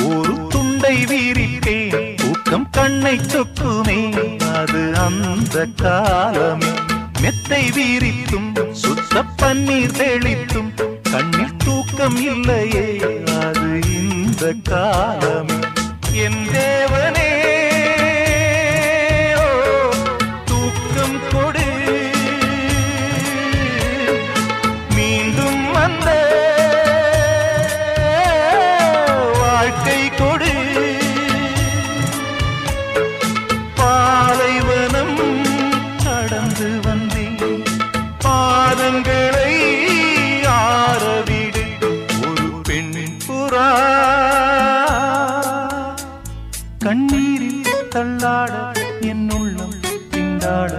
ஒரு துண்டை வீரிப்பேன் தூக்கம் கண்ணை சொக்குமே அது அந்த காலமே மெத்தை வீரித்தும் சுத்த பன்னீர் தெளித்தும் கண்ணில் தூக்கம் இல்லையே அது இந்த காலமே என் தேவனே தூக்கம் கொடு மீண்டும் வந்த வாழ்க்கை கொடு பாலைவனம் கடந்து வந்தேன் பாதங்களை ஆரவிடு ஒரு பெண்ணின் புறா கண்ணீரில் தள்ளாட என் உள்ளம் திண்டாட